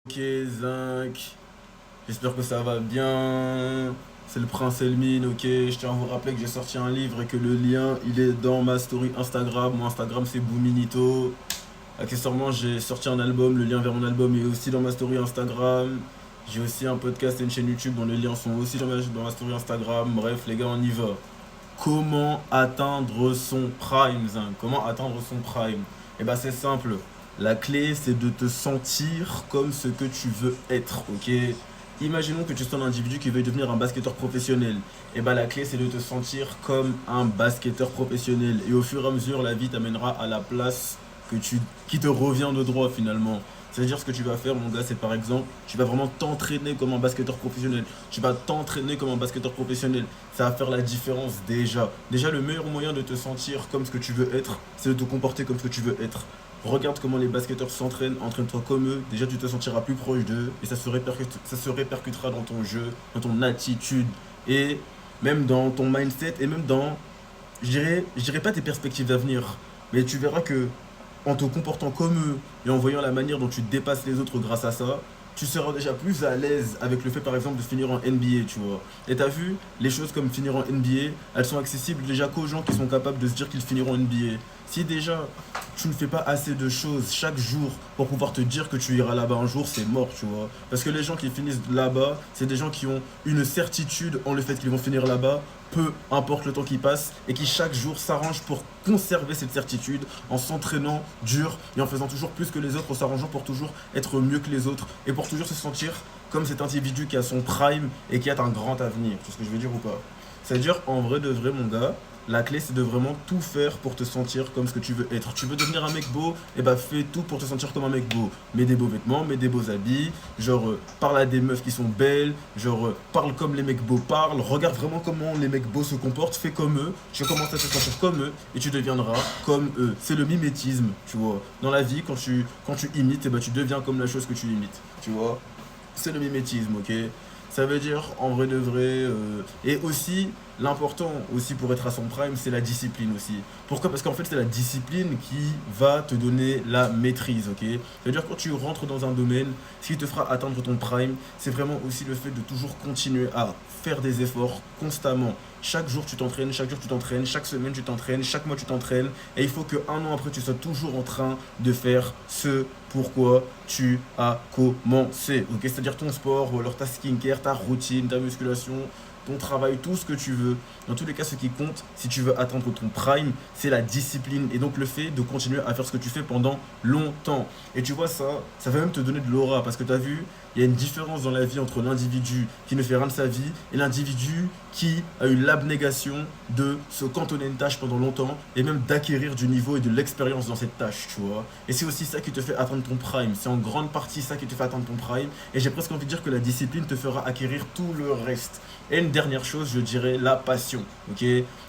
Ok, Zinc, j'espère que ça va bien. C'est le prince Elmine, ok. Je tiens à vous rappeler que j'ai sorti un livre et que le lien il est dans ma story Instagram. Mon Instagram c'est Bouminito. Accessoirement, j'ai sorti un album, le lien vers mon album est aussi dans ma story Instagram. J'ai aussi un podcast et une chaîne YouTube dont les liens sont aussi dans ma story Instagram. Bref, les gars, on y va. Comment atteindre son prime, Zinc? Comment atteindre son prime? Eh ben, c'est simple. La clé, c'est de te sentir comme ce que tu veux être, ok? Imaginons que tu sois un individu qui veut devenir un basketteur professionnel. Et ben, la clé, c'est de te sentir comme un basketteur professionnel. Et au fur et à mesure, la vie t'amènera à la place qui te revient de droit finalement. C'est-à-dire ce que tu vas faire, mon gars, c'est par exemple, tu vas vraiment t'entraîner comme un basketteur professionnel. Tu vas t'entraîner comme un basketteur professionnel. Ça va faire la différence déjà. Déjà, le meilleur moyen de te sentir comme ce que tu veux être, c'est de te comporter comme ce que tu veux être. Regarde comment les basketteurs s'entraînent, entraîne-toi comme eux. Déjà, tu te sentiras plus proche d'eux et ça se répercutera dans ton jeu, dans ton attitude et même dans ton mindset et même dans, je dirais pas tes perspectives d'avenir, mais tu verras que en te comportant comme eux et en voyant la manière dont tu dépasses les autres grâce à ça, tu seras déjà plus à l'aise avec le fait par exemple de finir en NBA, tu vois. Et t'as vu, les choses comme finir en NBA, elles sont accessibles déjà qu'aux gens qui sont capables de se dire qu'ils finiront en NBA. Si déjà tu ne fais pas assez de choses chaque jour pour pouvoir te dire que tu iras là-bas un jour, c'est mort, tu vois. Parce que les gens qui finissent là-bas, c'est des gens qui ont une certitude en le fait qu'ils vont finir là-bas, peu importe le temps qui passe, et qui chaque jour s'arrangent pour conserver cette certitude en s'entraînant dur et en faisant toujours plus que les autres, en s'arrangeant pour toujours être mieux que les autres et pour toujours se sentir comme cet individu qui a son prime et qui a un grand avenir. Tu sais ce que je veux dire ou pas? C'est-à-dire, en vrai de vrai, mon gars, la clé c'est de vraiment tout faire pour te sentir comme ce que tu veux être. Tu veux devenir un mec beau, et bah fais tout pour te sentir comme un mec beau. Mets des beaux vêtements, mets des beaux habits, genre parle à des meufs qui sont belles, genre parle comme les mecs beaux parlent, regarde vraiment comment les mecs beaux se comportent, fais comme eux, tu vas commencer à te sentir comme eux et tu deviendras comme eux. C'est le mimétisme, tu vois. Dans la vie, quand tu imites, et bah tu deviens comme la chose que tu imites, tu vois. C'est le mimétisme, ok? Ça veut dire, en vrai de vrai, et aussi, l'important aussi pour être à son prime, c'est la discipline aussi. Pourquoi? Parce qu'en fait, c'est la discipline qui va te donner la maîtrise, ok? C'est-à-dire, quand tu rentres dans un domaine, ce qui te fera atteindre ton prime, c'est vraiment aussi le fait de toujours continuer à faire des efforts constamment. Chaque jour, tu t'entraînes, chaque jour, tu t'entraînes, chaque semaine, tu t'entraînes, chaque mois, tu t'entraînes. Et il faut qu'un an après, tu sois toujours en train de faire ce pourquoi tu as commencé. Ok, c'est-à-dire ton sport, ou alors ta skincare, ta routine, ta musculation, ton travail, tout ce que tu veux. Dans tous les cas, ce qui compte, si tu veux atteindre ton prime, c'est la discipline et donc le fait de continuer à faire ce que tu fais pendant longtemps. Et tu vois ça va même te donner de l'aura parce que tu as vu, il y a une différence dans la vie entre l'individu qui ne fait rien de sa vie et l'individu qui a eu l'abnégation de se cantonner une tâche pendant longtemps et même d'acquérir du niveau et de l'expérience dans cette tâche, tu vois. Et c'est aussi ça qui te fait atteindre ton prime. C'est en grande partie ça qui te fait atteindre ton prime. Et j'ai presque envie de dire que la discipline te fera acquérir tout le reste. Et une dernière chose, je dirais la passion. Ok?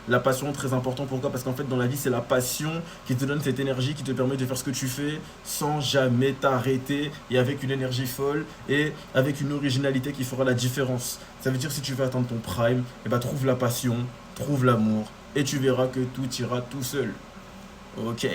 La passion, très important. Pourquoi? Parce qu'en fait, dans la vie, c'est la passion qui te donne cette énergie, qui te permet de faire ce que tu fais sans jamais t'arrêter et avec une énergie folle et avec une originalité qui fera la différence. Ça veut dire si tu veux atteindre ton prime, eh ben, trouve la passion, trouve l'amour et tu verras que tout ira tout seul. Ok.